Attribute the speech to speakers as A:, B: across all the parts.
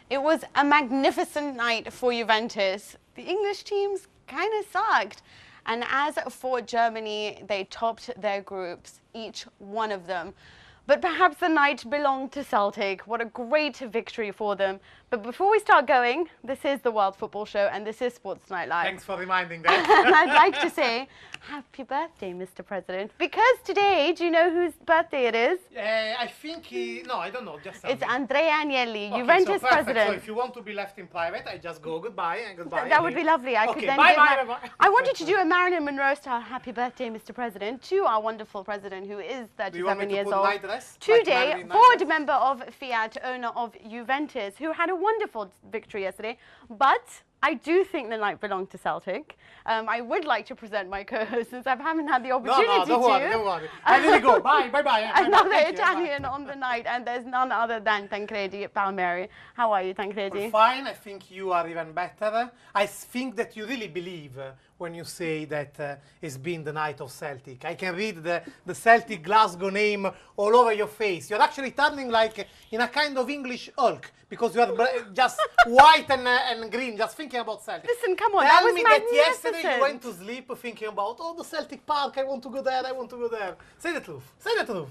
A: It was a magnificent night for Juventus. The English teams kind of sucked. And as for Germany, they topped their groups, each one of them. But perhaps the night belonged to Celtic. What a great victory for them. But before we start going, this is the World Football Show and this is Sports Night Live.
B: Thanks for reminding that.
A: And I'd like to say, happy birthday, Mr. President. Because today, do you know whose birthday it is?
B: I think no, I don't know. Just
A: it's Andrea Agnelli,
B: okay,
A: Juventus
B: so
A: president.
B: So if you want to be left in private, I just go goodbye and goodbye.
A: That would be lovely. I could then
B: bye,
A: give
B: bye, bye.
A: I wanted to do a Marilyn Monroe style happy birthday, Mr. President, to our wonderful president who is 37 years old. Today,
B: like
A: board member of Fiat, owner of Juventus, who had a wonderful victory yesterday. But I do think the night belonged to Celtic. I would like to present my co-host since I haven't had the opportunity
B: to. No, don't worry. I really go. Bye, bye, bye.
A: Another Italian on the night, and there's none other than Tancredi at Palmeri. How are you, Tancredi?
B: Well, fine. I think you are even better. I think that you really believe when you say that it's been the night of Celtic. I can read the Celtic Glasgow name all over your face. You're actually turning like in a kind of English Hulk because you are just white and green, just thinking about Celtic.
A: Listen, come on,
B: Tell
A: that was
B: me
A: magnificent.
B: that yesterday you went to sleep thinking about, oh, the Celtic Park, I want to go there, I want to go there. Say the truth. Say the truth.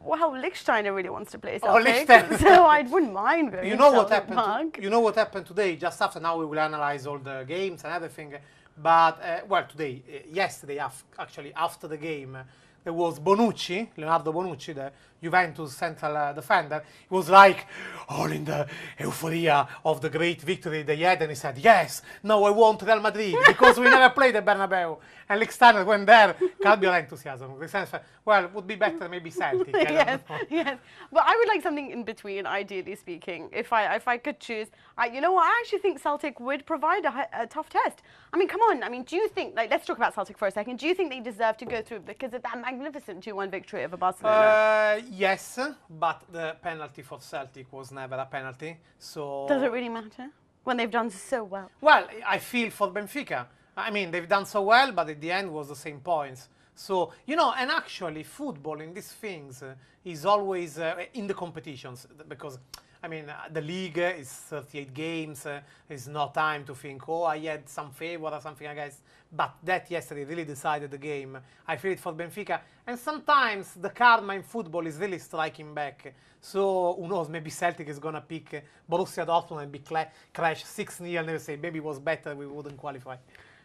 A: Well, Lichtsteiner really wants to play
B: Oh,
A: Celtic,
B: Lichtsteiner.
A: so I wouldn't mind going
B: You know
A: to
B: what
A: Celtic
B: happened?
A: Park.
B: You know what happened today? Just after now, we will analyze all the games and everything. But well, today, yesterday, actually after the game, there was Bonucci, Leonardo Bonucci, the Juventus central defender. He was like all in the euphoria of the great victory they had, and he said, "Yes, now I want Real Madrid because we never played at Bernabeu." And Lichtsteiner went there, can't be all enthusiasm. Lichtsteiner said, well, it would be better maybe Celtic.
A: Yes, yes. But I would like something in between, ideally speaking. If I could choose, you know what? I actually think Celtic would provide a tough test. I mean, come on. I mean, do you think, like, let's talk about Celtic for a second. Do you think they deserve to go through because of that magnificent 2-1 victory over Barcelona?
B: Yes, but the penalty for Celtic was never a penalty. So
A: does it really matter when they've done so well?
B: Well, I feel for Benfica. I mean, they've done so well, but at the end was the same points. So, you know, and actually football in these things is always in the competitions because, I mean, the league is 38 games. There's no time to think, oh, I had some favor or something, I guess. But that yesterday really decided the game. I feel it for Benfica. And sometimes the karma in football is really striking back. So, who knows, maybe Celtic is going to pick Borussia Dortmund and be crash 6-0 and they say, maybe it was better, we wouldn't qualify.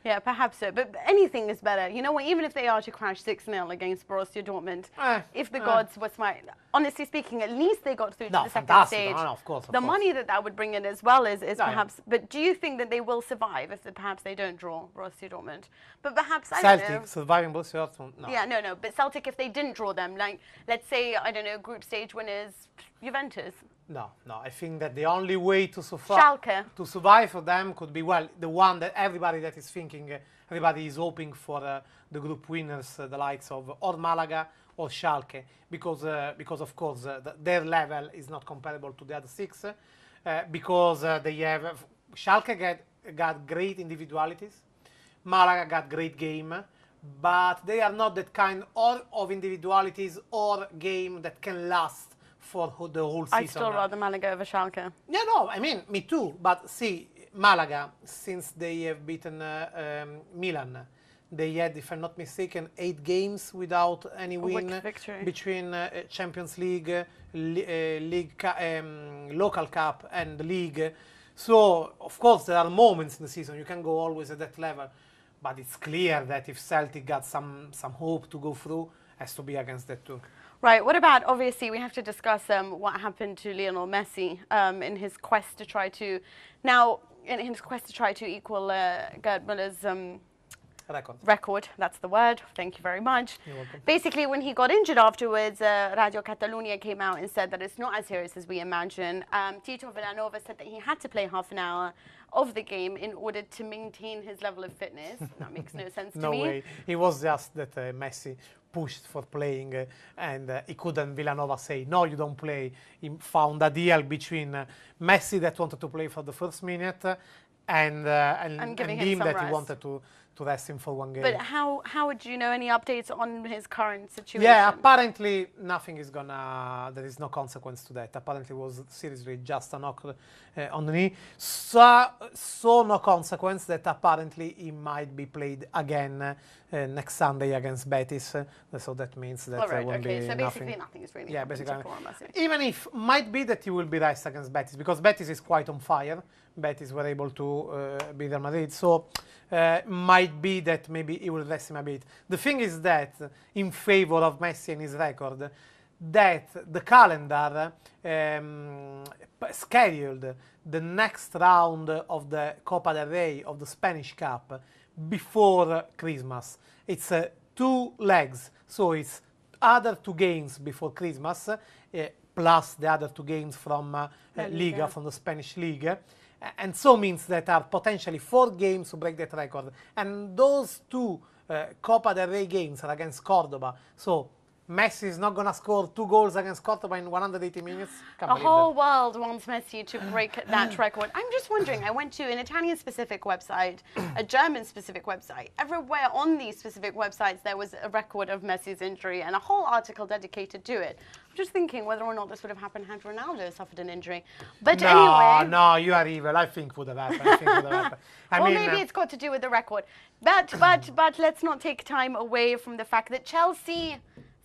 A: Yeah, perhaps so. But anything is better. You know what? Even if they are to crash 6-0 against Borussia Dortmund, if the gods were smart, honestly speaking, at least they got through to the second stage.
B: No, of course.
A: The money that would bring in as well is perhaps. But do you think that they will survive if perhaps they don't draw Borussia Dortmund? But perhaps, I don't know.
B: Celtic surviving Borussia Dortmund? No.
A: Yeah, no. But Celtic, if they didn't draw them, like, let's say, I don't know, group stage winners, Juventus.
B: No. I think that the only way to survive for them could be, well, the one that everybody that is thinking, everybody is hoping for the group winners, the likes of or Malaga or Schalke, because of course their level is not comparable to the other six, because they have Schalke got great individualities, Malaga got great game, but they are not that kind of individualities or game that can last for the whole season.
A: I'd still rather Malaga over Schalke.
B: Yeah, no, I mean, me too. But see, Malaga, since they have beaten Milan, they had, if I'm not mistaken, 8 games without any win between Champions League, local cup and the league. So, of course, there are moments in the season. You can go always at that level. But it's clear that if Celtic got some hope to go through, has to be against that too.
A: Right. What about, obviously, we have to discuss what happened to Lionel Messi in his quest to try to, equal Gerd Muller's record. That's the word. Thank you very much.
B: You're welcome.
A: Basically, when he got injured afterwards, Radio Catalunya came out and said that it's not as serious as we imagine. Tito Villanova said that he had to play half an hour of the game in order to maintain his level of fitness. That makes no sense to me.
B: No way. It was just that Messi pushed for playing and he couldn't, Villanova say, no, you don't play. He found a deal between Messi that wanted to play for the first minute and
A: giving
B: him
A: some
B: that
A: rest.
B: he wanted to rest him for one game.
A: But how would you know any updates on his current situation?
B: Yeah, apparently nothing is gonna. There is no consequence to that. Apparently, it was seriously just a knock on the knee. So no consequence that apparently he might be played again next Sunday against Betis. So that means that there won't be
A: so basically nothing is really.
B: Yeah, basically.
A: Massive.
B: Even if might be that he will be rest against Betis because Betis is quite on fire. Betis were able to beat Real Madrid, so might be that maybe he will rest him a bit. The thing is that in favor of Messi and his record, that the calendar scheduled the next round of the Copa del Rey of the Spanish Cup before Christmas. It's 2 legs, so it's other 2 games before Christmas, plus the other 2 games from Liga, from the Spanish League. And so means that are potentially 4 games to break that record. And those 2 Copa del Rey games are against Cordoba. So Messi is not going to score 2 goals against Cordoba in 180 minutes.
A: The whole world wants Messi to break that record. I'm just wondering, I went to an Italian-specific website, a German-specific website. Everywhere on these specific websites, there was a record of Messi's injury and a whole article dedicated to it. I'm just thinking whether or not this would have happened had Ronaldo suffered an injury. But anyway...
B: No, you are evil. I think would have happened.
A: Well, maybe it's got to do with the record. But let's not take time away from the fact that Chelsea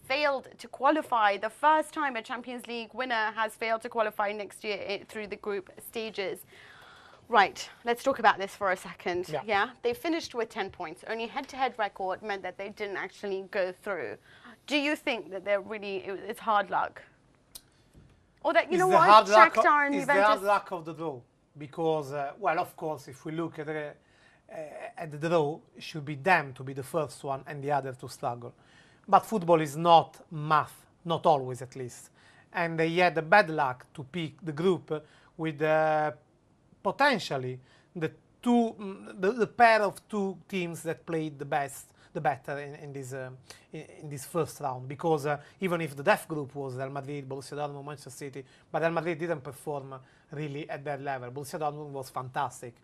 A: failed to qualify. The first time a Champions League winner has failed to qualify next year through the group stages. Right, let's talk about this for a second. Yeah? They finished with 10 points. Only head-to-head record meant that they didn't actually go through. Do you think that it's hard luck? Or that, you know what, Shakhtar and Juventus...
B: It's the hard luck of the draw. Because, well, of course, if we look at the draw, it should be them to be the first one and the other to struggle. But football is not math, not always at least. And they had the bad luck to pick the group with potentially the pair of 2 teams that played the better in this first round. Because even if the death group was Real Madrid, Borussia Dortmund, Manchester City, but Real Madrid didn't perform really at that level. Borussia Dortmund was fantastic.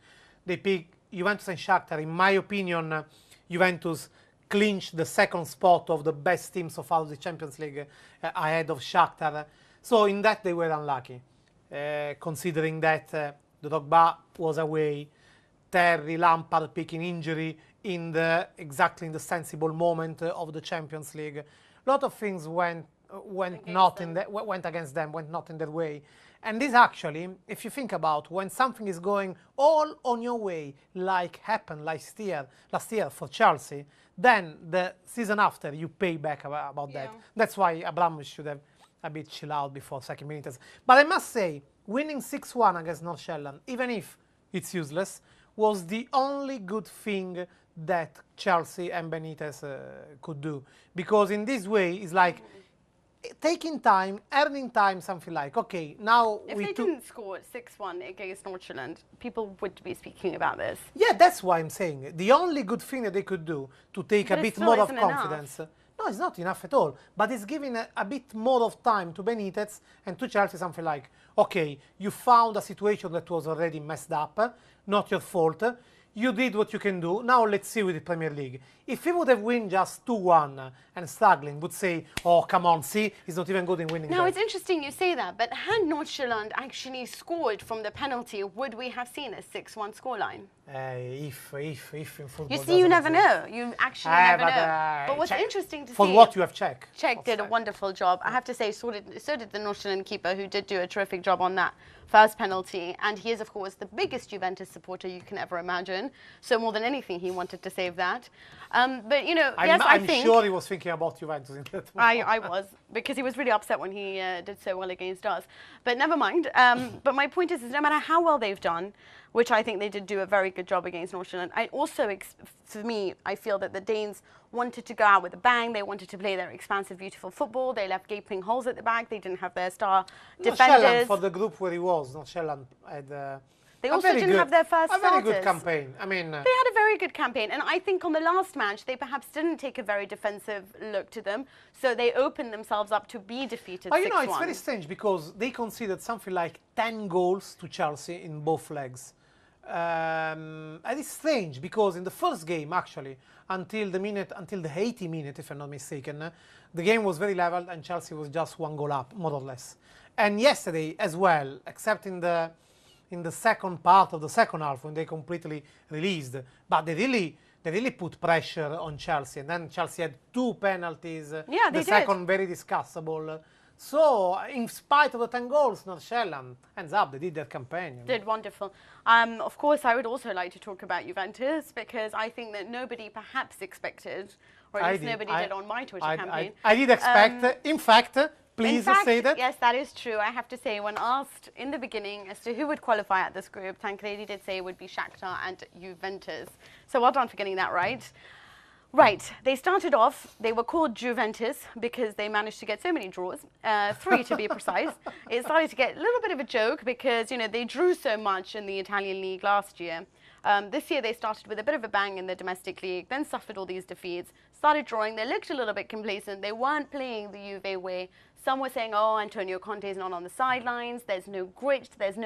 B: They picked Juventus and Shakhtar. In my opinion, Juventus clinched the second spot of the best team so far of the Champions League ahead of Shakhtar. So in that they were unlucky, considering that Drogba was away, Terry, Lampard picking injury exactly in the sensible moment of the Champions League. A lot of things went not in their way. And this actually, if you think about when something is going all on your way, like happened last year for Chelsea, then the season after you pay back about that. That's why Abramovich should have a bit chill out before second minutes. But I must say, winning 6-1 against Nordsjaelland, even if it's useless, was the only good thing that Chelsea and Benitez could do. Because in this way, it's like taking time, earning time, something like, okay, now
A: if they didn't score 6-1 against Nordsjaelland, people would be speaking about this.
B: Yeah, that's why I'm saying the only good thing that they could do to take a bit more of confidence. No, it's not enough at all. But it's giving a bit more of time to Benitez and to Chelsea, something like, okay, you found a situation that was already messed up, not your fault. You did what you can do. Now let's see with the Premier League. If he would have won just 2-1 and struggling, would say, oh, come on, see, he's not even good in winning.
A: Now, it's interesting you say that, but had Nordsjaelland actually scored from the penalty, would we have seen a 6-1 scoreline?
B: If in football.
A: You see, you never know. You actually never know. But what's interesting to see...
B: For what you have checked.
A: Czech did a wonderful job. I have to say, so did the Nordsjaelland keeper, who did do a terrific job on that first penalty. And he is, of course, the biggest Juventus supporter you can ever imagine. So more than anything, he wanted to save that. But, you know, I think...
B: I'm sure he was thinking about Juventus in that moment.
A: I was, because he was really upset when he did so well against us. But never mind. But my point is no matter how well they've done, which I think they did do a very good job against Nordsjaelland, I also, for me, I feel that the Danes wanted to go out with a bang. They wanted to play their expansive, beautiful football. They left gaping holes at the back. They didn't have their star defenders.
B: For the group where he was, Nordsjaelland had...
A: They also didn't have their first starters.
B: A very good campaign. I mean,
A: they had a very good campaign, and I think on the last match they perhaps didn't take a very defensive look to them, so they opened themselves up to be defeated 6-1.
B: But you know, it's very strange because they conceded something like 10 goals to Chelsea in both legs. And it's strange because in the first game, actually, until the 80 minute, if I'm not mistaken, the game was very level and Chelsea was just 1 goal up, more or less. And yesterday as well, except in the second part of the second half when they completely released, but they really put pressure on Chelsea, and then Chelsea had 2 penalties.
A: Yeah, they
B: the second very discussable. So, in spite of the 10 goals, Nordsjaelland ends up, they did their campaign.
A: Did wonderful. Of course, I would also like to talk about Juventus because I think that nobody perhaps expected, or at least nobody did on my Twitter campaign.
B: I did expect, in fact, please say that.
A: Yes, that is true. I have to say, when asked in the beginning as to who would qualify at this group, Tancredi did say it would be Shakhtar and Juventus. So well done for getting that right. Right, they started off, they were called Juventus because they managed to get so many draws, 3 to be precise. It started to get a little bit of a joke because, you know, they drew so much in the Italian league last year. This year they started with a bit of a bang in the domestic league, then suffered all these defeats, started drawing, they looked a little bit complacent, they weren't playing the Juve way. Some were saying, oh, Antonio Conte is not on the sidelines, there's no grit, there's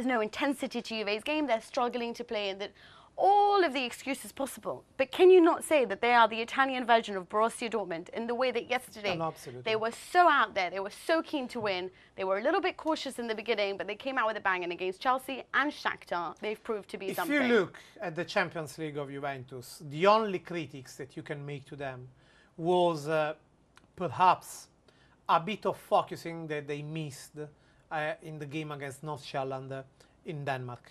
A: no intensity to Juve's game, they're struggling to play in that. All of the excuses possible. But can you not say that they are the Italian version of Borussia Dortmund in the way that yesterday they were so out there, they were so keen to win, they were a little bit cautious in the beginning, but they came out with a bang, and against Chelsea and Shakhtar, they've proved to be something.
B: If you look at the Champions League of Juventus, the only critics that you can make to them was perhaps a bit of focusing that they missed in the game against Nordsjaelland in Denmark.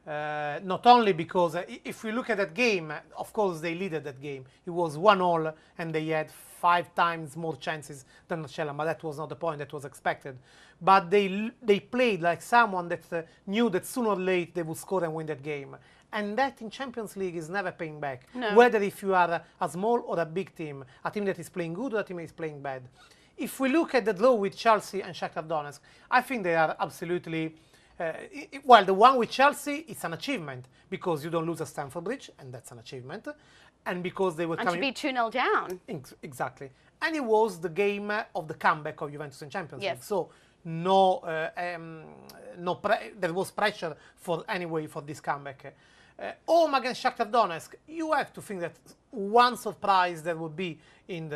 B: Not only because if we look at that game, of course they leaded that game. It was 1-1 and they had 5 times more chances than Nordsjaelland, but that was not the point, that was expected. But they played like someone that knew that sooner or later they would score and win that game. And that in Champions League is never paying back. No. Whether if you are a small or a big team, a team that is playing good or a team that is playing bad. If we look at the draw with Chelsea and Shakhtar Donetsk, I think they are absolutely... well, the one with Chelsea, it's an achievement because you don't lose at Stamford Bridge, and that's an achievement. And because they were
A: coming... And to be 2-0 down.
B: Exactly. And it was the game of the comeback of Juventus in Champions League. So there was pressure for this comeback. Home against Shakhtar Donetsk, you have to think that one surprise there would be in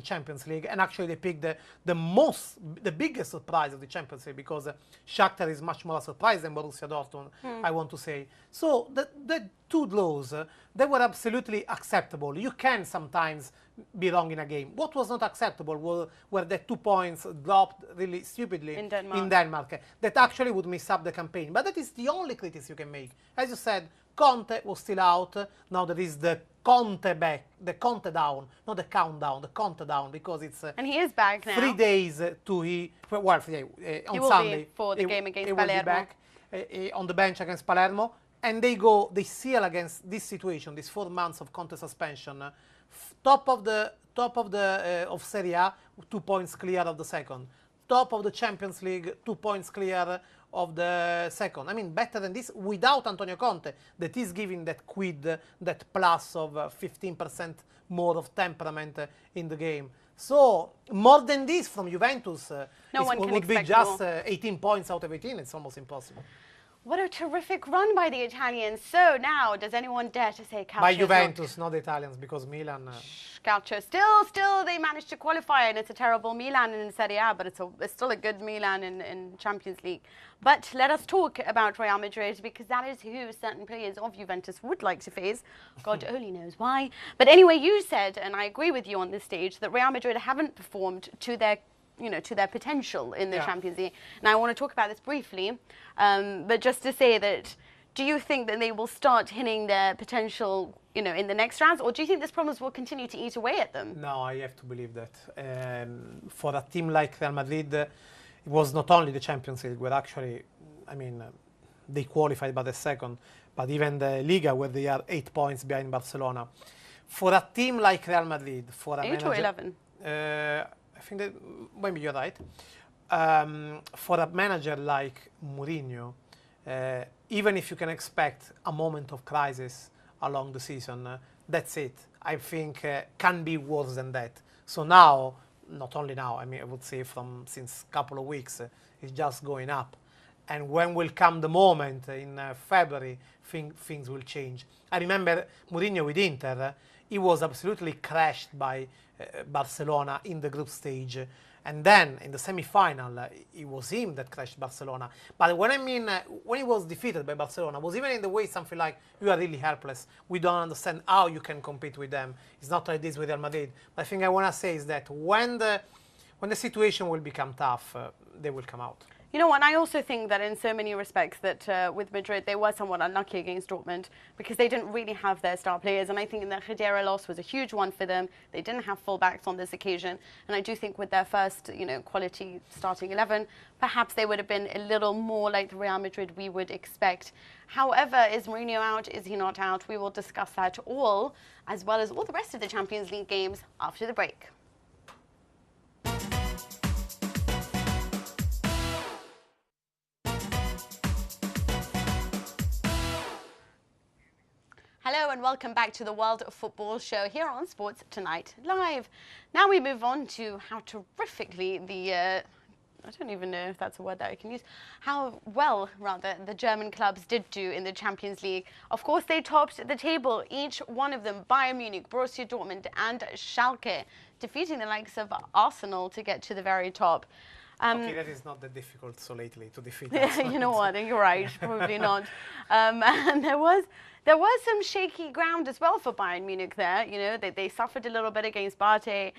B: Champions League, and actually they picked the biggest surprise of the Champions League because Shakhtar is much more a surprise than Borussia Dortmund, I want to say. So the 2 draws, they were absolutely acceptable. You can sometimes be wrong in a game. What was not acceptable were the 2 points dropped really stupidly in Denmark that actually would mess up the campaign. But that is the only criticism you can make. As you said, Conte was still out. Now there is the Conte back, the Conte down, not the countdown, the Conte down, because it's
A: and he is back now.
B: 3 days to on
A: he will
B: Sunday
A: be for the game against
B: Palermo. Will be back on the bench against Palermo, and they seal against this situation, these 4 months of Conte suspension. Top of Serie A, 2 points clear of the second. Top of the Champions League, 2 points clear of the second. I mean, better than this without Antonio Conte, that is giving that quid, that plus of 15% more of temperament in the game. So, more than this from Juventus would be just 18 points out of 18. It's almost impossible.
A: What a terrific run by the Italians. So now, does anyone dare to say Calcio?
B: By Juventus, not the Italians, because Milan...
A: Calcio. Still, they managed to qualify, and it's a terrible Milan in Serie A, but it's still a good Milan in Champions League. But let us talk about Real Madrid, because that is who certain players of Juventus would like to face. God only knows why. But anyway, you said, and I agree with you on this stage, that Real Madrid haven't performed to their potential in the Champions League. And I want to talk about this briefly, but just to say that, do you think that they will start hitting their potential, in the next rounds, or do you think this problems will continue to eat away at them?
B: No, I have to believe that. For a team like Real Madrid, it was not only the Champions League, where actually, they qualified by the second, but even the Liga, where they are 8 points behind Barcelona. For a team like Real Madrid, for a
A: 8 or 11?
B: I think that maybe you're right. For a manager like Mourinho, even if you can expect a moment of crisis along the season, that's it. I think can be worse than that. So now, not only now, I would say since a couple of weeks, it's just going up. And when will come the moment in February, things will change. I remember Mourinho with Inter, he was absolutely crashed by Barcelona in the group stage. And then in the semi-final, it was him that crashed Barcelona. But when when he was defeated by Barcelona, was even in the way something like, you are really helpless. We don't understand how you can compete with them. It's not like this with Real Madrid. But I think I want to say is that when the situation will become tough, they will come out.
A: You know what, I also think that in so many respects that with Madrid, they were somewhat unlucky against Dortmund because they didn't really have their star players. And I think the Khedira loss was a huge one for them. They didn't have fullbacks on this occasion. And I do think with their first, quality starting 11, perhaps they would have been a little more like the Real Madrid we would expect. However, is Mourinho out? Is he not out? We will discuss that all, as well as all the rest of the Champions League games after the break. Hello and welcome back to the World Football Show here on Sports Tonight Live. Now we move on to how terrifically I don't even know if that's a word that I can use, how well, rather, the German clubs did do in the Champions League. Of course, they topped the table, each one of them, Bayern Munich, Borussia Dortmund and Schalke, defeating the likes of Arsenal to get to the very top.
B: Okay, that is not that difficult so lately to defeat.
A: You know what, you're right, probably not. And there was some shaky ground as well for Bayern Munich there. They suffered a little bit against Barté,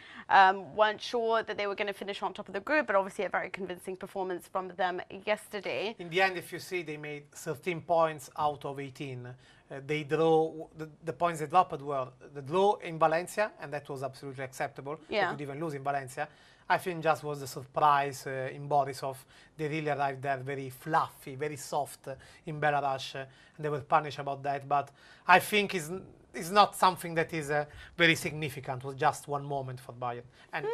A: weren't sure that they were going to finish on top of the group, but obviously a very convincing performance from them yesterday.
B: In the end, if you see, they made 13 points out of 18. They draw, the points they dropped were the draw in Valencia, and that was absolutely acceptable.
A: Yeah.
B: They could even lose in Valencia. I think just was the surprise in Borisov. They really arrived there very fluffy, very soft in Belarus, and they were punished about that. But I think it's not something that is very significant. It was just one moment for Bayern. And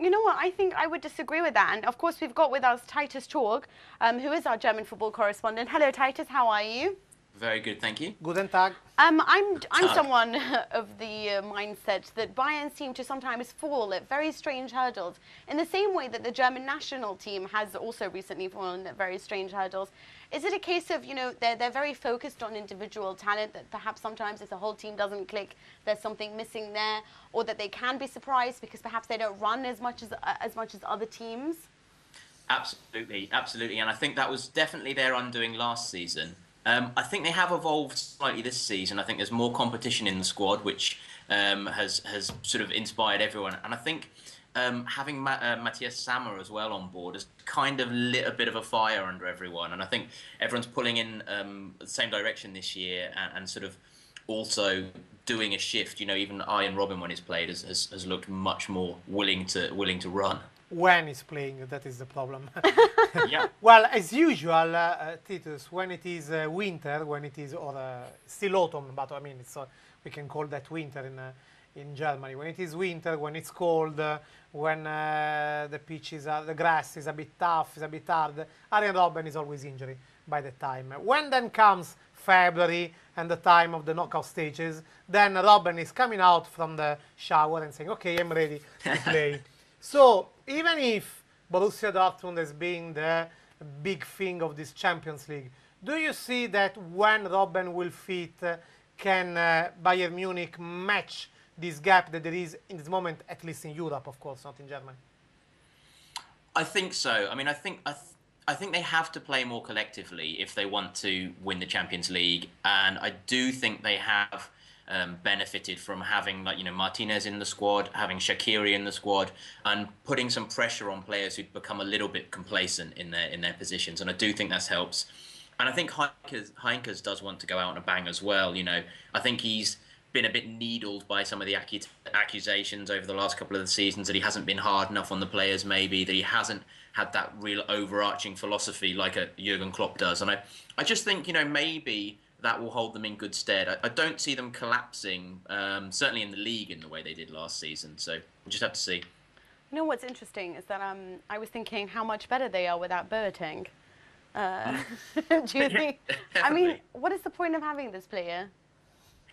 A: you know what? I think I would disagree with that. And of course, we've got with us Titus Torg, who is our German football correspondent. Hello, Titus. How are you?
C: Very good, thank you.
B: Guten Tag.
A: I'm someone of the mindset that Bayern seem to sometimes fall at very strange hurdles, in the same way that the German national team has also recently fallen at very strange hurdles. Is it a case of, they're very focused on individual talent, that perhaps sometimes if the whole team doesn't click, there's something missing there, or that they can be surprised because perhaps they don't run as much as other teams?
C: Absolutely, absolutely. And I think that was definitely their undoing last season. I think they have evolved slightly this season. I think there's more competition in the squad, which has sort of inspired everyone. And I think having Matthias Sammer as well on board has kind of lit a bit of a fire under everyone. And I think everyone's pulling in the same direction this year and sort of also doing a shift. Even Ian Robin, when he's played, has looked much more willing to run.
B: When he's playing, that is the problem.
C: Yeah.
B: Well, as usual, Titus, when it is winter, or still autumn, but I mean, we can call that winter in Germany. When it is winter, when it's cold, when the grass is a bit tough, is a bit hard, Arjen Robben is always injured by the time. When then comes February and the time of the knockout stages, then Robben is coming out from the shower and saying, okay, I'm ready to play. So even if Borussia Dortmund has been the big thing of this Champions League, do you see that when Robben will fit, can Bayern Munich match this gap that there is in this moment, at least in Europe, of course, not in Germany?
C: I think so. I mean, I think they have to play more collectively if they want to win the Champions League, and I do think they have benefited from having Martinez in the squad, having Shaqiri in the squad, and putting some pressure on players who've become a little bit complacent in their positions. And I do think that helps. And I think Heinkes does want to go out on a bang as well. I think he's been a bit needled by some of the accusations over the last couple of the seasons that he hasn't been hard enough on the players, maybe that he hasn't had that real overarching philosophy like a Jurgen Klopp does. And I just think maybe that will hold them in good stead. I don't see them collapsing, certainly in the league in the way they did last season. So we'll just have to see.
A: What's interesting is that I was thinking how much better they are without Boateng. Do you think? I mean, what is the point of having this player?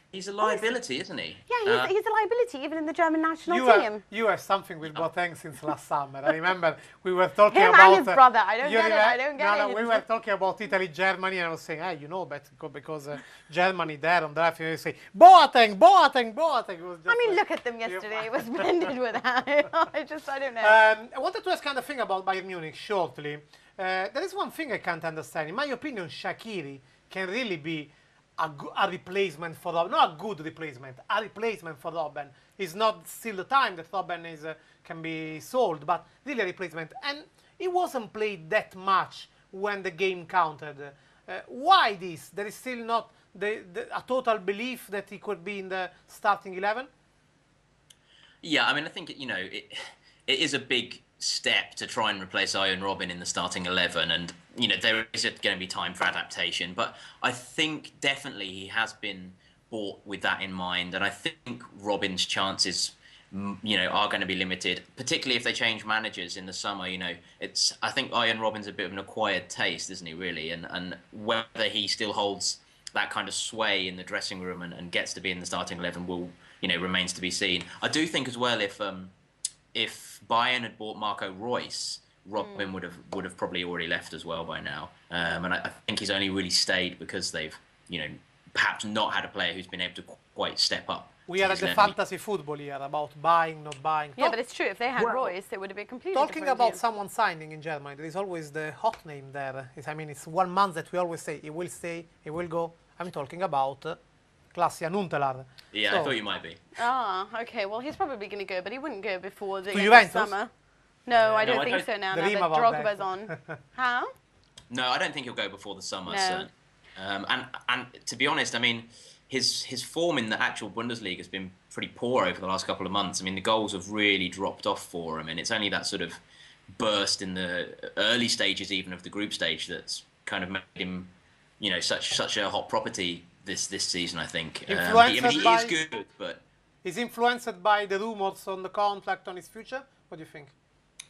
C: He's a liability, isn't he?
A: Yeah, he's a liability even in the German national team.
B: You have something with Boateng since last summer. I remember we were talking
A: Him
B: about...
A: and his brother. I don't get it. I don't get it.
B: No, we were talking about Italy, Germany, and I was saying, you know, but because Germany there on the left, you say, Boateng, Boateng, Boateng. It was just,
A: I mean, look at them yesterday. It was blended with that. I don't know.
B: I wanted to ask kind of thing about Bayern Munich shortly. There is one thing I can't understand. In my opinion, Shaqiri can really be a replacement for Robben. Not a good replacement, a replacement for Robben. It's not still the time that Robben can be sold, but really a replacement. And he wasn't played that much when the game counted. Why this? There is still not a total belief that he could be in the starting 11?
C: Yeah, I mean, I think, it is a big step to try and replace Arjen Robben in the starting 11, and there is going to be time for adaptation, but I think definitely he has been bought with that in mind, and I think Robben's chances are going to be limited, particularly if they change managers in the summer. I think Arjen Robben's a bit of an acquired taste, isn't he, really, and whether he still holds that kind of sway in the dressing room and gets to be in the starting 11 will remains to be seen. I do think as well, if Bayern had bought Marco Reus, Robben would have probably already left as well by now. And I think he's only really stayed because they've, perhaps not had a player who's been able to quite step up.
B: We are at the fantasy football here about buying, not buying.
A: Yeah, but it's true. If they had Reus, it would have been completely
B: talking
A: different
B: about
A: team.
B: someone signing in Germany, there is always the hot name there. It's 1 month that we always say, he will stay, he will go. I'm talking about Klaas-Jan Huntelaar.
C: Yeah, so, I thought you might be.
A: Ah, okay. Well, he's probably going to go, but he wouldn't go before the end of summer. No, I don't think so now. Now that Drogba's on. How?
C: No, I don't think he'll go before the summer.
A: No.
C: So. And to be honest, I mean, his form in the actual Bundesliga has been pretty poor over the last couple of months. I mean, the goals have really dropped off for him, and it's only that sort of burst in the early stages, even of the group stage, that's kind of made him, such a hot property this season. I think. He is good, but
B: he's influenced by the rumors on the contract on his future. What do you think?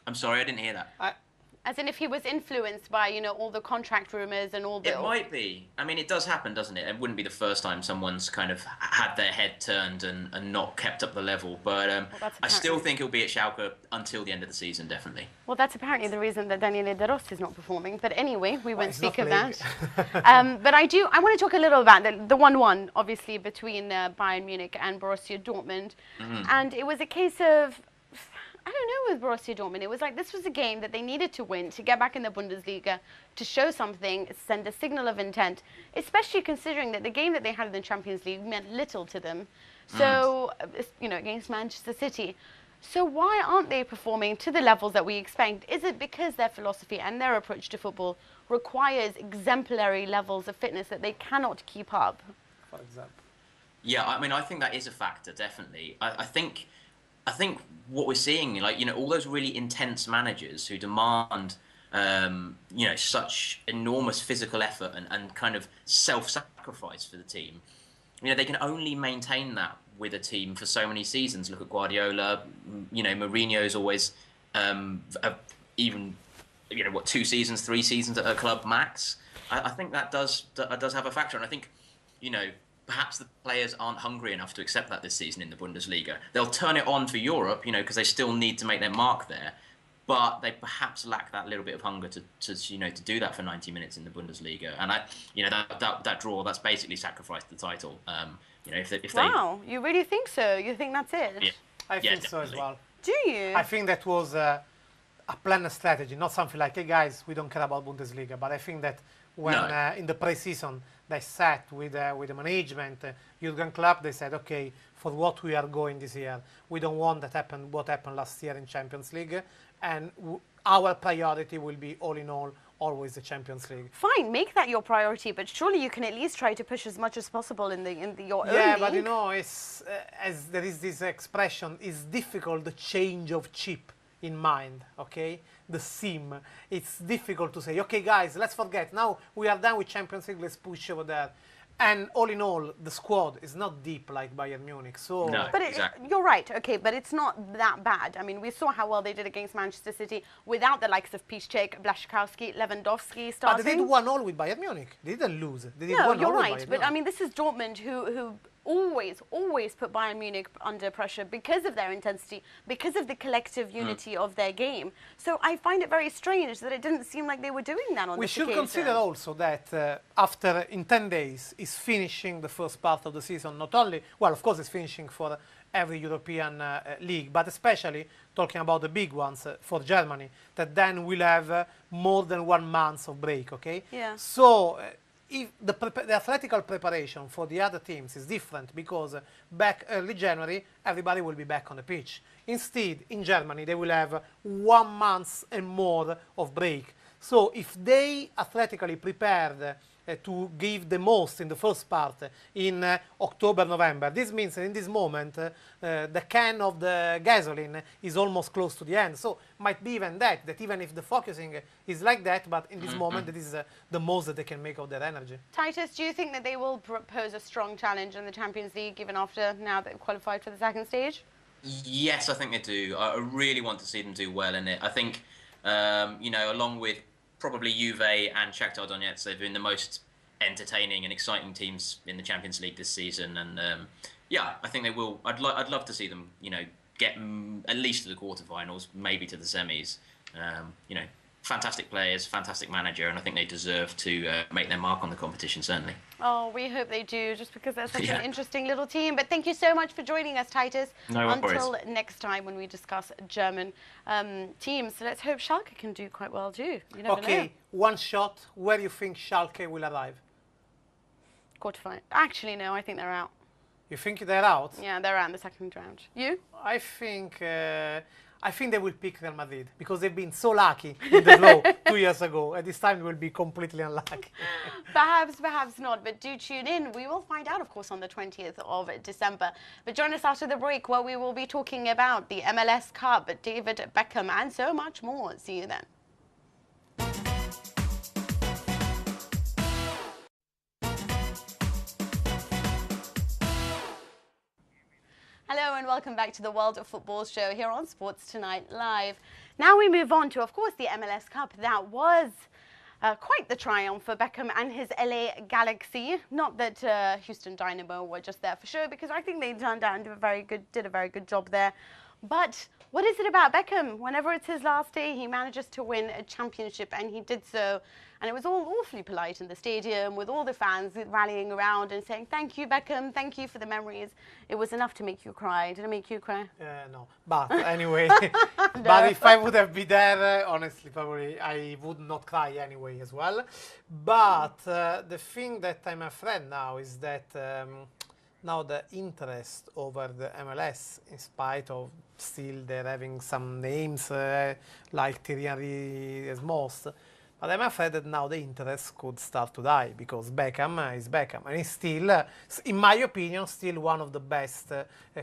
C: I'm sorry, I didn't hear that.
A: As in if he was influenced by, all the contract rumours and all the...
C: It might be. I mean, it does happen, doesn't it? It wouldn't be the first time someone's kind of had their head turned and not kept up the level. But I still think he'll be at Schalke until the end of the season, definitely. Well,
A: that's apparently the reason that Daniele De Rossi is not performing. But anyway, we won't speak of that. But I want to talk a little about the 1-1, obviously, between Bayern Munich and Borussia Dortmund. And it was a case of... I don't know with Borussia Dortmund. It was like this was a game that they needed to win to get back in the Bundesliga, to show something, send a signal of intent, especially considering that the game that they had in the Champions League meant little to them. So, against Manchester City. So why aren't they performing to the levels that we expect? Is it because their philosophy and their approach to football requires exemplary levels of fitness that they cannot keep up?
B: For example.
C: Yeah, I mean, I think that is a factor, definitely. I think what we're seeing, all those really intense managers who demand, such enormous physical effort and kind of self-sacrifice for the team, they can only maintain that with a team for so many seasons. Look at Guardiola, Mourinho's always, even, 2 seasons, 3 seasons at a club max. I think that does have a factor, and I think, perhaps the players aren't hungry enough to accept that this season in the Bundesliga. They'll turn it on for Europe, because they still need to make their mark there. But they perhaps lack that little bit of hunger to do that for 90 minutes in the Bundesliga. And that draw, that's basically sacrificed the title.
A: Wow, you really think so? You think that's it?
C: Yeah.
B: I think so as well.
A: Do you?
B: I think that was a planned strategy, not something like, hey guys, we don't care about Bundesliga. But I think that when in the pre-season they sat with the management, Jurgen Klopp, they said, okay, for what we are going this year, we don't want what happened last year in Champions League, and our priority will be, all in all, always the Champions League.
A: Fine, make that your priority, but surely you can at least try to push as much as possible in your own
B: Yeah,
A: league.
B: but it's as there is this expression, it's difficult the change of chip in mind, okay? The sim, it's difficult to say, okay guys, let's forget, now we are done with Champions League, let's push over there. And all in all, the squad is not deep like Bayern Munich, so...
C: No,
A: but
C: exactly.
A: You're right, okay, but it's not that bad. I mean, we saw how well they did against Manchester City without the likes of Piszczek, Blaszczykowski, Lewandowski starting.
B: But they did 1-1 with Bayern Munich. They didn't lose. They did
A: no,
B: 1-1
A: you're
B: with
A: right,
B: Bayern
A: but
B: Munich.
A: I mean, this is Dortmund who always put Bayern Munich under pressure because of their intensity, because of the collective unity of their game. So I find it very strange that it didn't seem like they were doing that on this occasion.
B: We should consider also that after, in 10 days, is finishing the first part of the season, not only, well, of course, it's finishing for every European league, but especially talking about the big ones for Germany, that then we'll have more than 1 month of break, okay?
A: Yeah.
B: So if the athletical preparation for the other teams is different because back early January, everybody will be back on the pitch. Instead, in Germany, they will have 1 month and more of break. So if they athletically prepared to give the most in the first part in October, November. This means that in this moment the can of the gasoline is almost close to the end. So might be even that even if the focusing is like that, but in this moment this is the most that they can make of their energy.
A: Titus, do you think that they will pose a strong challenge in the Champions League even after now that they've qualified for the second stage?
C: Yes, I think they do. I really want to see them do well in it. I think, you know, along with probably Juve and Shakhtar Donetsk, they've been the most entertaining and exciting teams in the Champions League this season. And yeah, I think they will. I'd love to see them, you know, get at least to the quarterfinals, maybe to the semis. You know, fantastic players, fantastic manager, and I think they deserve to make their mark on the competition, certainly.
A: Oh, we hope they do, just because they're such an interesting little team. But thank you so much for joining us, Titus.
C: No worries.
A: Until next time when we discuss German teams. So let's hope Schalke can do quite well too. You never know.
B: One shot. Where do you think Schalke will arrive?
A: Quarterfinal. Actually, no, I think they're out.
B: You think they're out?
A: Yeah, they're out in the second round. You?
B: I think they will pick Real Madrid because they've been so lucky in the draw 2 years ago. At this time, they will be completely unlucky.
A: Perhaps not, but do tune in. We will find out, of course, on the 20th of December. But join us after the break where we will be talking about the MLS Cup, David Beckham, and so much more. See you then. Hello and welcome back to the World of Football show here on Sports Tonight Live. Now we move on to, of course, the MLS Cup. That was quite the triumph for Beckham and his LA Galaxy. Not that Houston Dynamo were just there for show, because I think they turned out and did a very good job there. But what is it about Beckham? Whenever it's his last day, he manages to win a championship, and he did so. And it was all awfully polite in the stadium with all the fans rallying around and saying, "Thank you, Beckham, thank you for the memories." It was enough to make you cry. Did it make you cry?
B: No. But anyway, but if I would have been there, honestly, probably I would not cry anyway as well. But the thing that I'm afraid now is that now the interest over the MLS, in spite of still they're having some names like Thierry Henry as most, but I'm afraid that now the interest could start to die because Beckham is Beckham. And he's still, in my opinion, still one of the best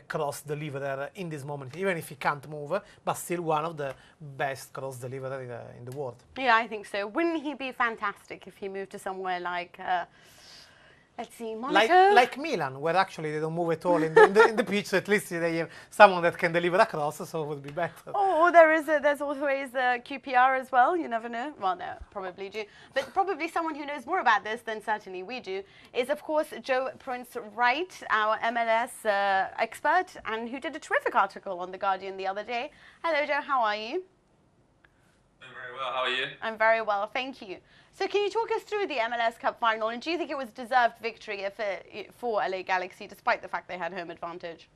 B: cross deliverer in this moment, even if he can't move, but still one of the best cross deliverer in the world.
A: Yeah, I think so. Wouldn't he be fantastic if he moved to somewhere like... let's see, Monaco?
B: Like Milan, where actually they don't move at all in the pitch, so at least they have someone that can deliver across, so it would be better.
A: Oh, there's always QPR as well, you never know. Well, no, probably do. But probably someone who knows more about this than certainly we do is, of course, Joe Prince Wright, our MLS expert, and who did a terrific article on The Guardian the other day. Hello, Joe, how are you?
D: I'm very well, how are you?
A: I'm very well, thank you. So can you talk us through the MLS Cup final, and do you think it was deserved victory for LA Galaxy, despite the fact they had home advantage?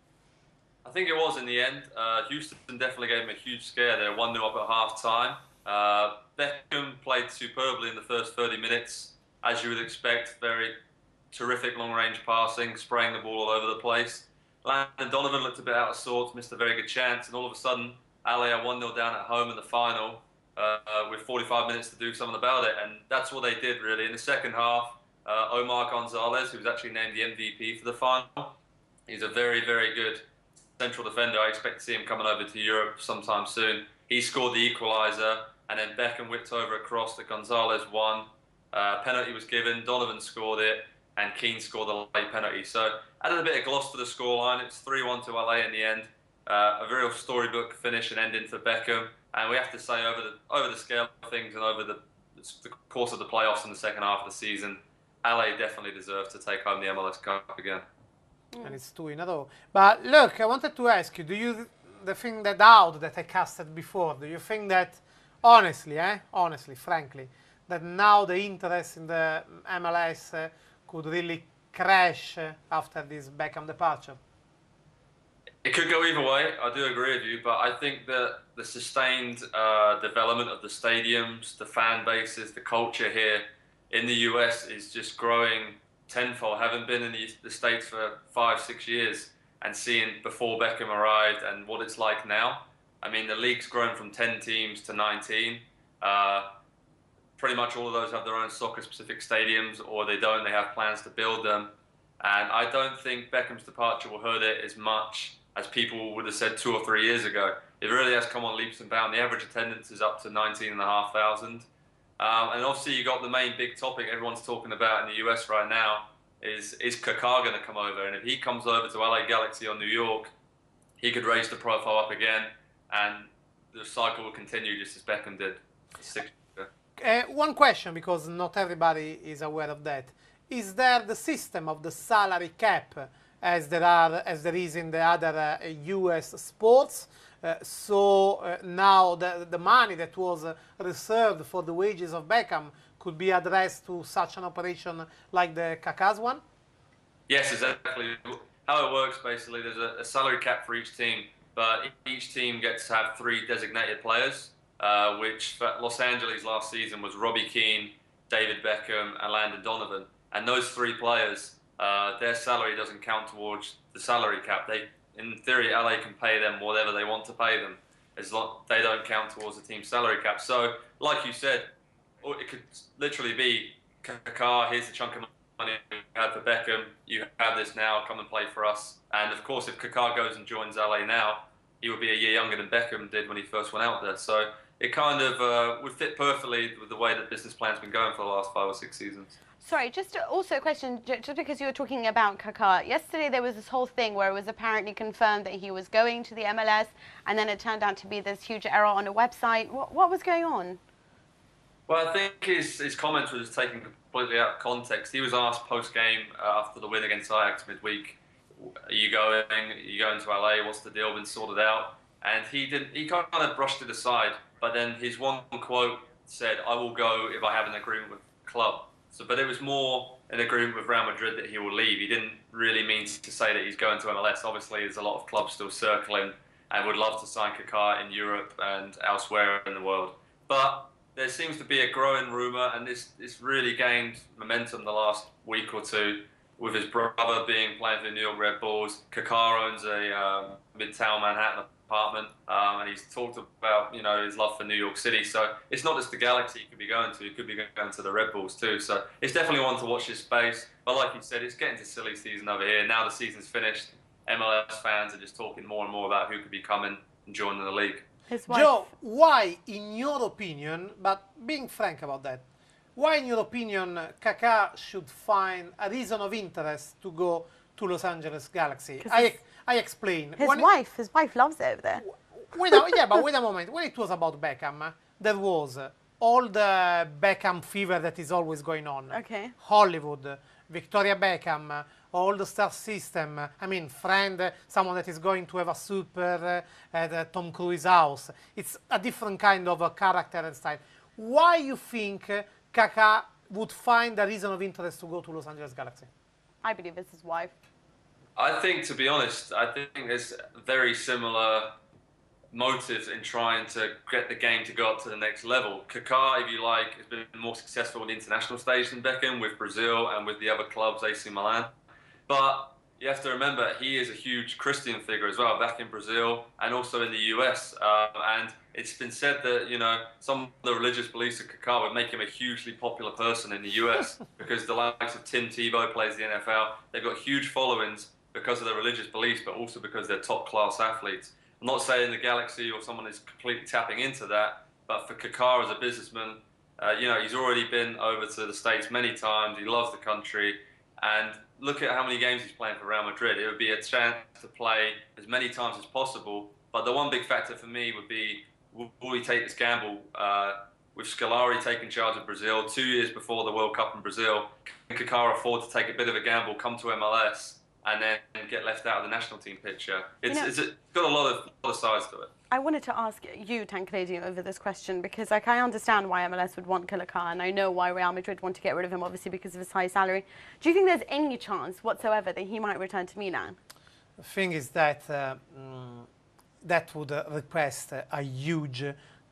D: I think it was in the end. Houston definitely gave them a huge scare. They were 1-0 up at half-time. Beckham played superbly in the first 30 minutes, as you would expect. Very terrific long-range passing, spraying the ball all over the place. Landon Donovan looked a bit out of sorts, missed a very good chance, and all of a sudden, LA are 1-0 down at home in the final. With 45 minutes to do something about it, and that's what they did really. In the second half, Omar Gonzalez, who was actually named the MVP for the final, he's a very, very good central defender. I expect to see him coming over to Europe sometime soon. He scored the equaliser, and then Beckham whipped over a cross that Gonzalez won. Penalty was given, Donovan scored it, and Keane scored the late penalty. So added a bit of gloss to the scoreline. It's 3-1 to LA in the end. A real storybook finish and ending for Beckham. And we have to say, over the scale of things and over the course of the playoffs in the second half of the season, LA definitely deserves to take home the MLS Cup again.
B: and it's 2 in a row. But look, I wanted to ask you, do you think the doubt that I casted before, do you think that, honestly, frankly, that now the interest in the MLS could really crash after this Beckham departure?
D: It could go either way. I do agree with you, but I think that the sustained development of the stadiums, the fan bases, the culture here in the US is just growing tenfold. Haven't been in the States for 5-6 years, and seeing before Beckham arrived and what it's like now. I mean, the league's grown from 10 teams to 19. Pretty much all of those have their own soccer-specific stadiums, or they don't. They have plans to build them. And I don't think Beckham's departure will hurt it as much as people would have said 2 or 3 years ago. It really has come on leaps and bounds. The average attendance is up to 19,500. And obviously you got the main big topic everyone's talking about in the US right now is Kaká going to come over? And if he comes over to LA Galaxy or New York, he could raise the profile up again, and the cycle will continue just as Beckham did 6 years ago.
B: One question, because not everybody is aware of that. Is there the system of the salary cap as there is in the other US sports? Now the money that was reserved for the wages of Beckham could be addressed to such an operation like the Kaká's one?
D: Yes, exactly. How it works, basically, there's a salary cap for each team, but each team gets to have 3 designated players, which for Los Angeles last season was Robbie Keane, David Beckham, and Landon Donovan. And those 3 players, their salary doesn't count towards the salary cap. In theory, LA can pay them whatever they want to pay them, as long they don't count towards the team's salary cap. So, like you said, it could literally be Kaká, here's the chunk of money we had for Beckham, you have this now, come and play for us. And of course, if Kaká goes and joins LA now, he would be a year younger than Beckham did when he first went out there. So it kind of would fit perfectly with the way that business plan's been going for the last 5 or 6 seasons.
A: Sorry, just also a question, just because you were talking about Kaká. Yesterday there was this whole thing where it was apparently confirmed that he was going to the MLS, and then it turned out to be this huge error on a website. What was going on?
D: Well, I think his comments were just taken completely out of context. He was asked post-game after the win against Ajax midweek, are you going to LA, what's the deal, been sorted out? And he kind of brushed it aside, but then his one quote said, I will go if I have an agreement with the club. But it was more an agreement with Real Madrid that he will leave. He didn't really mean to say that he's going to MLS. Obviously, there's a lot of clubs still circling and would love to sign Kaká in Europe and elsewhere in the world. But there seems to be a growing rumour, and this really gained momentum the last week or two, with his brother playing for the New York Red Bulls. Kaká owns a Midtown Manhattan apartment, and he's talked about his love for New York City. So it's not just the Galaxy he could be going to; he could be going to the Red Bulls too. So it's definitely one to watch his space. But like you said, it's getting to silly season over here. Now the season's finished, MLS fans are just talking more and more about who could be coming and joining the league.
B: Joe, why, in your opinion, but being frank about that, why, in your opinion, Kaká should find a reason of interest to go to Los Angeles Galaxy? I explain.
A: His wife loves it over there.
B: But wait a moment. When it was about Beckham, there was all the Beckham fever that is always going on.
A: Okay.
B: Hollywood, Victoria Beckham, all the star system. I mean, someone that is going to have a super at Tom Cruise's house. It's a different kind of a character and style. Why you think Kaká would find a reason of interest to go to Los Angeles Galaxy?
A: I believe it's his wife.
D: I think, to be honest, there's very similar motives in trying to get the game to go up to the next level. Kaká, if you like, has been more successful on the international stage than Beckham, with Brazil and with the other clubs, AC Milan. But you have to remember, he is a huge Christian figure as well, back in Brazil and also in the US. And it's been said that, some of the religious beliefs of Kaká would make him a hugely popular person in the US because the likes of Tim Tebow plays the NFL. They've got huge followings because of their religious beliefs, but also because they're top-class athletes. I'm not saying the Galaxy or someone is completely tapping into that, but for Kaká as a businessman, he's already been over to the States many times. He loves the country, and look at how many games he's playing for Real Madrid. It would be a chance to play as many times as possible. But the one big factor for me would be, will he take this gamble? With Scolari taking charge of Brazil 2 years before the World Cup in Brazil, can Kaká afford to take a bit of a gamble, come to MLS, and then get left out of the national team picture. It's got a lot of sides to it.
A: I wanted to ask you, Tancredi, over this question because like, I understand why MLS would want Kalaka, and I know why Real Madrid want to get rid of him, obviously because of his high salary. Do you think there's any chance whatsoever that he might return to Milan?
B: The thing is that that would request a huge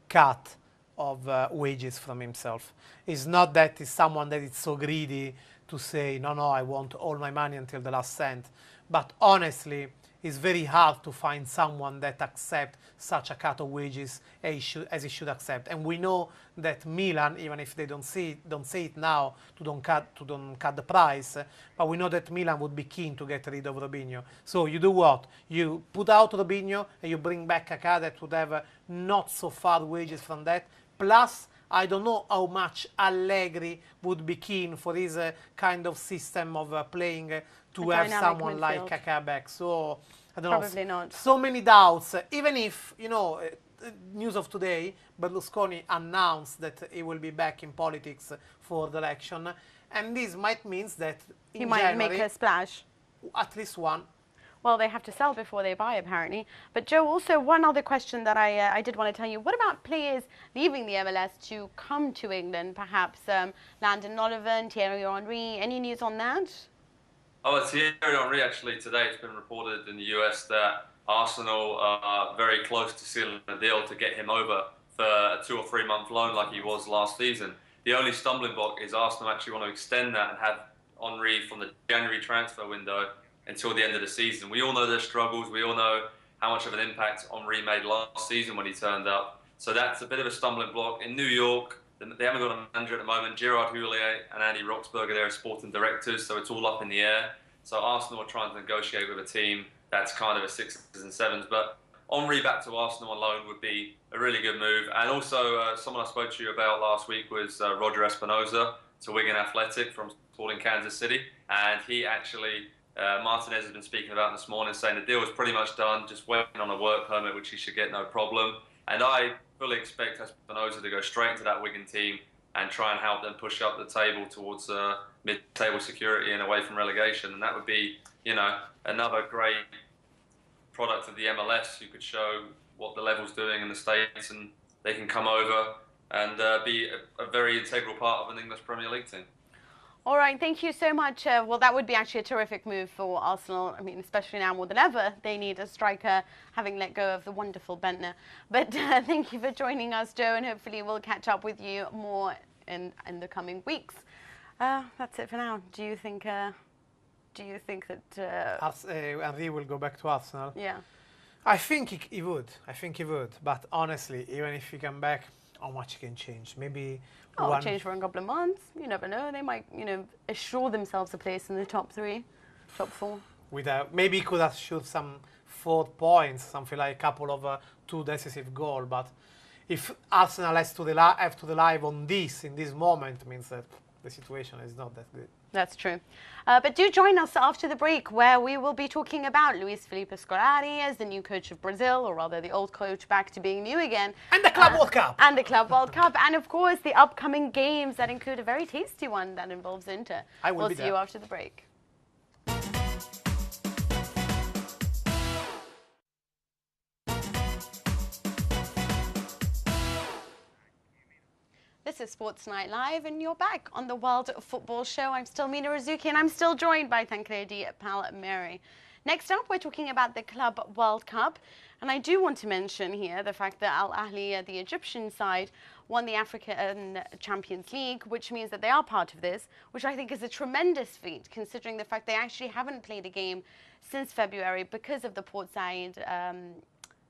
B: cut of wages from himself. It's not that he's someone that is so greedy to say, no, I want all my money until the last cent. But honestly, it's very hard to find someone that accepts such a cut of wages as he should accept. And we know that Milan, even if they don't say it now, to don't cut the price, but we know that Milan would be keen to get rid of Robinho. So you do what? You put out Robinho and you bring back Kaká that would have not so far wages from that. Plus, I don't know how much Allegri would be keen for his kind of system of playing to have someone like Kaká back. So, I don't know.
A: Probably not.
B: So many doubts. Even if, news of today, Berlusconi announced that he will be back in politics for the election. And this might mean that in
A: he might
B: January,
A: make a splash.
B: At least one.
A: Well, they have to sell before they buy, apparently. But, Joe, also one other question that I did want to tell you. What about players leaving the MLS to come to England? Perhaps Landon Donovan, Thierry Henry. Any news on that?
D: Oh, Thierry Henry, actually, today it's been reported in the US that Arsenal are very close to sealing a deal to get him over for a 2 or 3 month loan like he was last season. The only stumbling block is Arsenal actually want to extend that and have Henry from the January transfer window until the end of the season. We all know their struggles. We all know how much of an impact Henry made last season when he turned up. So that's a bit of a stumbling block. In New York, they haven't got a manager at the moment. Gerard Houllier and Andy Roxburgh are their sporting directors, so it's all up in the air. So Arsenal are trying to negotiate with a team that's kind of a 6s and 7s. But Henry back to Arsenal on loan would be a really good move. And also, someone I spoke to you about last week was Roger Espinoza to Wigan Athletic from Sporting Kansas City. And he actually... Martinez has been speaking about this morning, saying the deal is pretty much done, just waiting on a work permit, which he should get no problem. And I fully expect Espinoza to go straight into that Wigan team and try and help them push up the table towards mid-table security and away from relegation. And that would be, another great product of the MLS who could show what the level's doing in the States, and they can come over and be a very integral part of an English Premier League team.
A: All right, thank you so much. Well, that would be actually a terrific move for Arsenal. I mean, especially now more than ever, they need a striker, having let go of the wonderful Bentner. But thank you for joining us, Joe, and hopefully we'll catch up with you more in the coming weeks. That's it for now. Do you think that
B: Henry will go back to Arsenal?
A: Yeah.
B: I think he would. But honestly, even if he come back, how much he can change? Maybe.
A: Oh, change for a couple of months. You never know. They might, assure themselves a place in the top 3, top 4.
B: Maybe he could assure some 4 points, something like a couple of 2 decisive goals. But if Arsenal have to rely on this in this moment, means that the situation is not that good.
A: That's true. But do join us after the break, where we will be talking about Luis Felipe Scolari as the new coach of Brazil, or rather the old coach back to being new again.
B: And the Club World Cup.
A: And the Club World Cup. And, of course, the upcoming games that include a very tasty one that involves Inter. We'll see you after the break. This is Sports Night Live, and you're back on the World Football Show. I'm still Mina Rzouki, and I'm still joined by Tancredi Palmeri. Next up, we're talking about the Club World Cup, and I do want to mention here the fact that Al Ahly, the Egyptian side, won the African Champions League, which means that they are part of this, which I think is a tremendous feat, considering the fact they actually haven't played a game since February because of the Port Said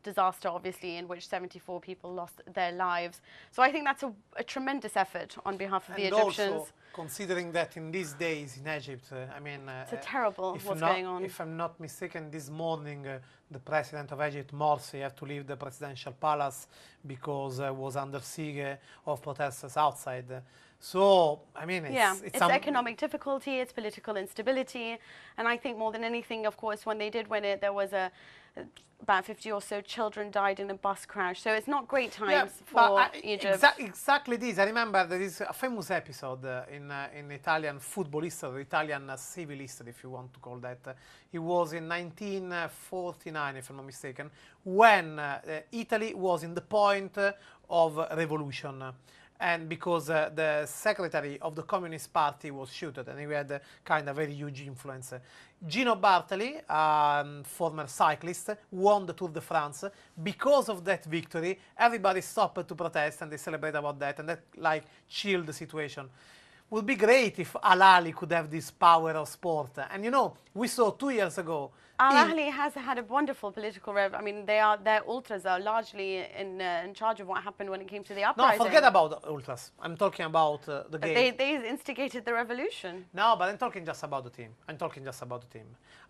A: disaster, obviously, in which 74 people lost their lives. So I think that's a tremendous effort on behalf of the Egyptians.
B: Also, considering that in these days in Egypt,
A: it's a terrible what's going on.
B: If I'm not mistaken, this morning the president of Egypt, Morsi, had to leave the presidential palace because was under siege of protesters outside. So, I mean,
A: it's economic difficulty, it's political instability, and I think more than anything, of course, when they did win it, there was about 50 or so children died in a bus crash. So it's not great times for Egypt.
B: Exactly this. I remember there is a famous episode in Italian football history, Italian civil history, if you want to call that. It was in 1949, if I'm not mistaken, when Italy was in the point of revolution. And because the secretary of the Communist Party was shot, and he had kind of very huge influence. Gino Bartali, former cyclist, won the Tour de France. Because of that victory, everybody stopped to protest and they celebrate about that, and that like chilled the situation. Would be great if Al Ahly could have this power of sport. And you know, we saw 2 years ago.
A: Al Ahly has had a wonderful political I mean, their ultras are largely in charge of what happened when it came to the uprising.
B: No, forget about ultras. I'm talking about the game.
A: They instigated the revolution.
B: No, but I'm talking just about the team.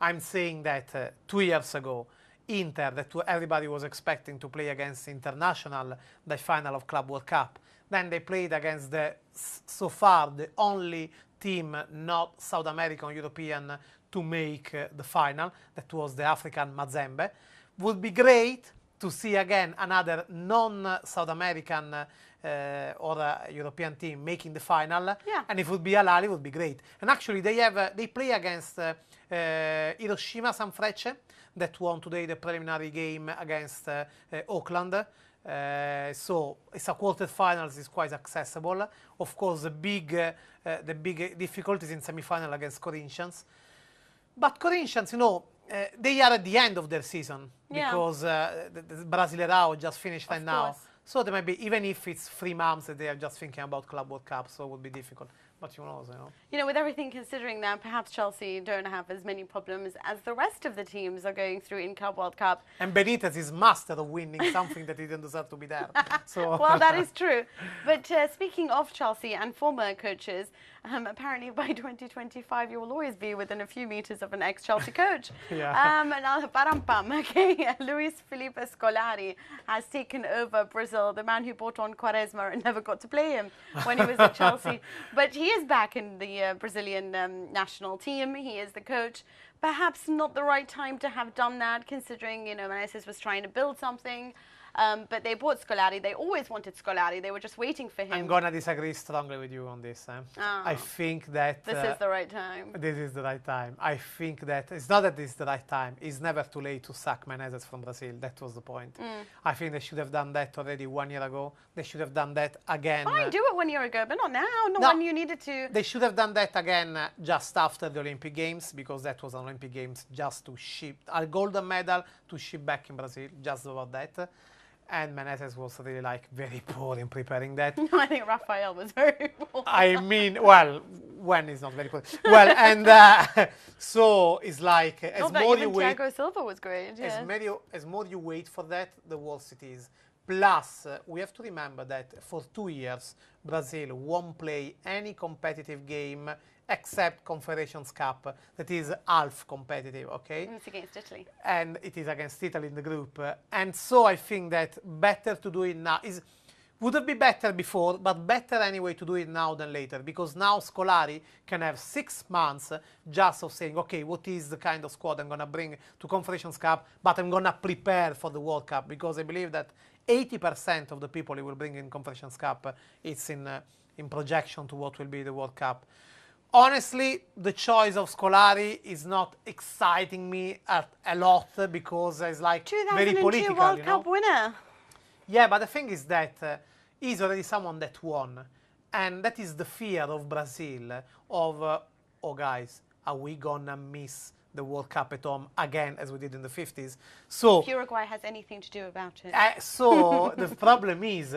B: I'm saying that 2 years ago, Inter, that everybody was expecting to play against International, the final of Club World Cup. Then they played against so far the only team not South American, European, to make the final. That was the African Mazembe. Would be great to see again another non-South American or European team making the final.
A: Yeah.
B: And if it would be Al Ahly, it would be great. And actually, they play against Hiroshima Sanfrecce, that won today the preliminary game against Auckland. So it's a quarterfinals is quite accessible. Of course, the big difficulties in semi-final against Corinthians. But Corinthians, you know, they are at the end of their season because the Brasileirão just finished right now. So they might be, even if it's 3 months, they are just thinking about Club World Cup, so it would be difficult. But who knows, you know.
A: You know, with everything considering that, perhaps Chelsea don't have as many problems as the rest of the teams are going through in Club World Cup.
B: And Benitez is master of winning something that he didn't deserve to be there. So
A: well, that is true. But speaking of Chelsea and former coaches, apparently by 2025 you will always be within a few meters of an ex-Chelsea coach. Luis Felipe Scolari has taken over Brazil, the man who brought on Quaresma and never got to play him when he was at Chelsea. But he is back in the Brazilian national team. He is the coach. Perhaps not the right time to have done that, considering, you know, Menezes was trying to build something. But they bought Scolari. They always wanted Scolari. They were just waiting for him.
B: I'm going to disagree strongly with you on this. I think that
A: this is the right time.
B: This is the right time. I think that it's not that this is the right time. It's never too late to sack Menezes from Brazil. That was the point. I think they should have done that already 1 year ago. They should have done that again.
A: Fine, do it 1 year ago, but not now. Not when you needed to.
B: They should have done that again just after the Olympic Games, because that was an Olympic Games just to ship a golden medal to ship back in Brazil, just about that. And Menezes was really like very poor in preparing that.
A: I think Raphael was very poor.
B: I mean, well, when he's not very poor. Well, and so it's like as more you wait.
A: Thiago Silva was great. Yeah.
B: As more you wait for that, the worse it is. Plus, we have to remember that for 2 years, Brazil won't play any competitive game except Confederations Cup, that is half competitive, okay?
A: And it's against Italy.
B: And it is against Italy in the group. And so I think that better to do it now. Would have been better before, but better anyway to do it now than later, because now Scolari can have 6 months just of saying, okay, what is the kind of squad I'm going to bring to Confederations Cup, but I'm going to prepare for the World Cup, because I believe that 80% of the people he will bring in Confederations Cup, it's in projection to what will be the World Cup. Honestly, the choice of Scolari is not exciting me a lot, because it's like very political.
A: 2002 World Cup winner.
B: Yeah, but the thing is that he's already someone that won. And that is the fear of Brazil, of, oh guys, are we going to miss the World Cup at home again, as we did in the 50s? So
A: if Uruguay has anything to do about it.
B: So the problem is,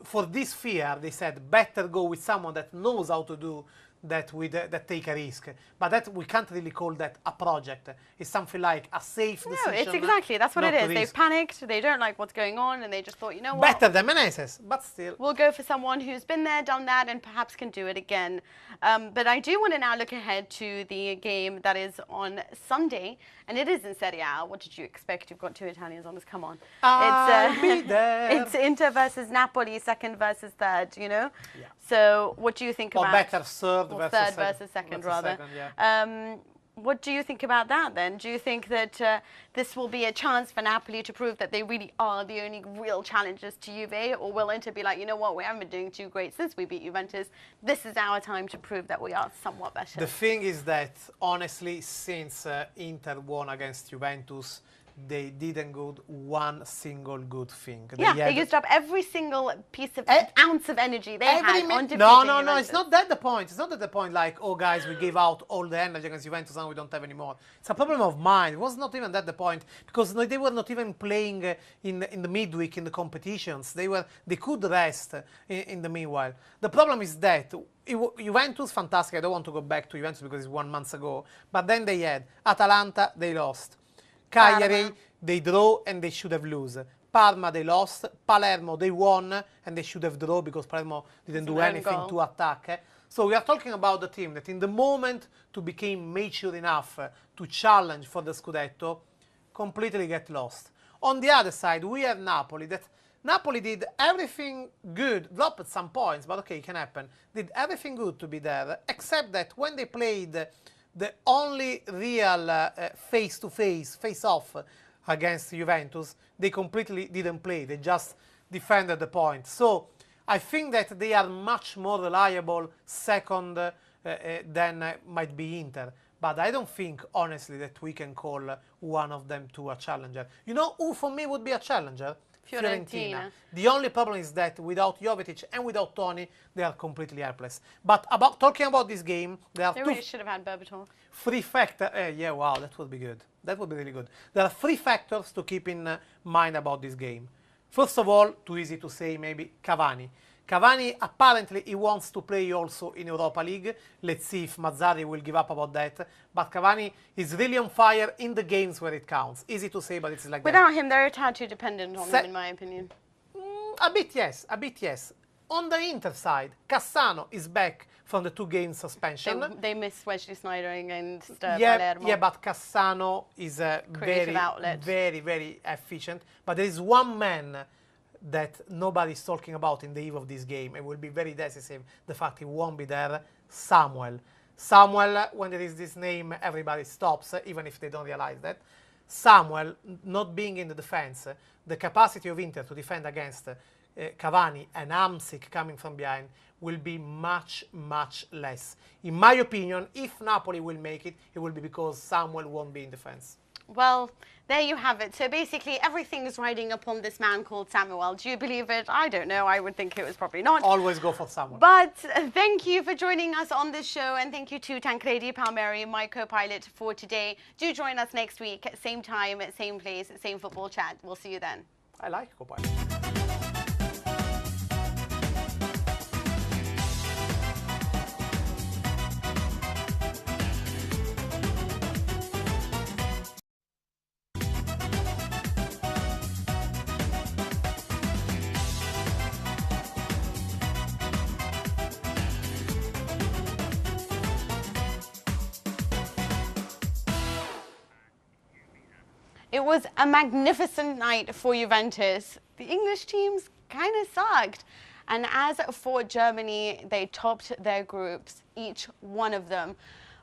B: for this fear, they said, better go with someone that knows how to do that that take a risk. But that we can't really call that a project. It's something like a safe decision.
A: No, it's exactly, that's what it is. They've panicked, they don't like what's going on, and they just thought, you know what?
B: Better than Menezes, but still.
A: We'll go for someone who's been there, done that, and perhaps can do it again. But I do want to now look ahead to the game that is on Sunday, and it is in Serie A. What did you expect? You've got 2 Italians on us, come on.
B: I'll be there.
A: It's Inter versus Napoli, second versus third, you know?
B: Yeah.
A: So what do you think
B: Or
A: about
B: better third
A: or
B: versus
A: third
B: second.
A: versus second,
B: Versus
A: rather?
B: second, yeah.
A: What do you think about that then? Do you think that this will be a chance for Napoli to prove that they really are the only real challengers to Juve, or will Inter be like, you know what, we haven't been doing too great since we beat Juventus. This is our time to prove that we are somewhat better.
B: The thing is that, honestly, since Inter won against Juventus, they didn't do one single good thing.
A: They used up every single piece of ounce of energy they had on defeating
B: No,
A: Juventus.
B: it's not that the point. It's not that the point like, oh, guys, we gave out all the energy against Juventus and we don't have any more. It's a problem of mind. It was not even that the point, because they were not even playing in the midweek in the competitions. They could rest in the meanwhile. The problem is that Juventus, fantastic. I don't want to go back to Juventus because it's 1 month ago. But then they had Atalanta, they lost. Cagliari, they draw and they should have lost. Parma, they lost. Palermo, they won and they should have drawn because Palermo didn't do anything to attack. So we are talking about the team that in the moment to become mature enough to challenge for the Scudetto, completely get lost. On the other side, we have Napoli, that Napoli did everything good, dropped at some points, but okay, it can happen. Did everything good to be there, except that when they played the only real face-off against Juventus, they completely didn't play. They just defended the point. So I think that they are much more reliable second than might be Inter. But I don't think, honestly, that we can call one of them to a challenger. You know who for me would be a challenger? Fiorentina. The only problem is that without Jovetic and without Toni, they are completely helpless. But talking about this game, there are
A: they really should have had Berbatov.
B: Three factors. Yeah, wow, that would be good. That would be really good. There are 3 factors to keep in mind about this game. First of all, too easy to say, maybe Cavani. Cavani, apparently, he wants to play also in Europa League. Let's see if Mazzarri will give up about that. But Cavani is really on fire in the games where it counts. Easy to say, but it's like
A: Without
B: that.
A: him, they're a tad too dependent on him, in my opinion.
B: A bit, yes. A bit, yes. On the Inter side, Cassano is back from the 2 game suspension.
A: They miss Wesley Sneijder against Palermo.
B: Yeah, but Cassano is very, very efficient. But there is one man that nobody's talking about in the eve of this game. It will be very decisive, the fact he won't be there, Samuel. Samuel, when there is this name, everybody stops, even if they don't realize that. Samuel, not being in the defense, the capacity of Inter to defend against Cavani and Hamsik coming from behind will be much, much less. In my opinion, if Napoli will make it, it will be because Samuel won't be in defense.
A: Well, there you have it. So basically, everything is riding upon this man called Samuel. Do you believe it? I don't know. I would think it was probably not.
B: Always go for Samuel.
A: But thank you for joining us on this show. And thank you to Tancredi, Palmeri, my co-pilot for today. Do join us next week, same time, same place, same football chat. We'll see you then.
B: I like co-pilot.
A: It was a magnificent night for Juventus. The English teams kind of sucked. And as for Germany, they topped their groups, each one of them.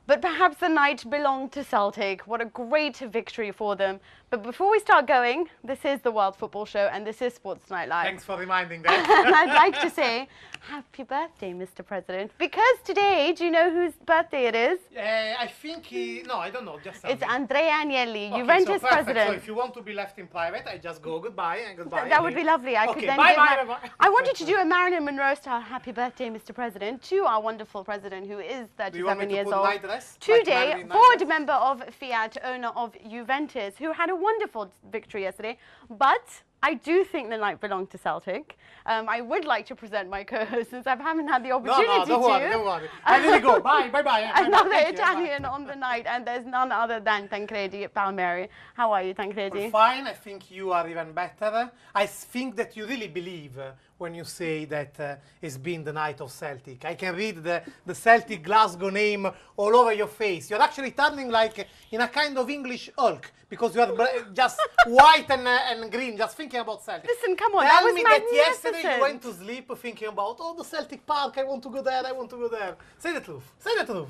A: But perhaps the night belonged to Celtic. What a great victory for them. But before we start going, this is the World Football Show and this is Sports Night Live.
B: Thanks for reminding that.
A: And I'd like to say, happy birthday, Mr. President. Because today, do you know whose birthday it is?
B: I think no, I don't know. Just
A: It's Andrea Agnelli,
B: okay,
A: Juventus
B: so
A: president.
B: So if you want to be left in private, I just go goodbye and goodbye.
A: That would be lovely. I could then give
B: bye.
A: I wanted to do a Marilyn Monroe style happy birthday, Mr. President, to our wonderful president who is 37 years old.
B: Night dress?
A: Today,
B: Like
A: board member of Fiat, owner of Juventus, who had a wonderful victory yesterday. But I do think the night belonged to Celtic. I would like to present my co-host since I haven't had the opportunity
B: No, don't worry. I really go. Bye.
A: Another Italian on the night, and there's none other than Tancredi Palmeri. How are you, Tancredi?
B: Fine. I think you are even better. I think that you really believe when you say that it's been the night of Celtic. I can read the Celtic Glasgow name all over your face. You're actually turning like in a kind of English Hulk because you are just white and green. Just think thinking about Celtic.
A: Listen, come on,
B: Tell
A: that was
B: me
A: magnificent.
B: that yesterday you went to sleep thinking about, oh, the Celtic Park, I want to go there, I want to go there. Say the truth. Say the truth.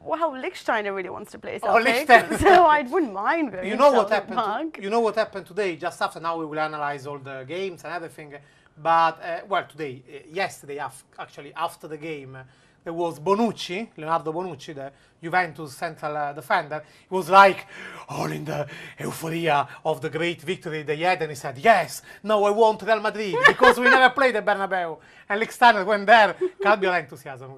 A: Well, Lichtsteiner really wants to play
B: Oh,
A: Celtic,
B: Lichtsteiner.
A: so I wouldn't mind going
B: You know
A: to
B: what
A: Celtic
B: happened?
A: Park.
B: You know what happened today? Just after now, we will analyze all the games and everything. But well, today, yesterday, actually after the game, there was Bonucci, Leonardo Bonucci, the Juventus central defender. He was like all in the euphoria of the great victory they had, and he said, "Yes, now I want Real Madrid because we never played at Bernabeu." And Lichtsteiner went there, can't be all enthusiasm.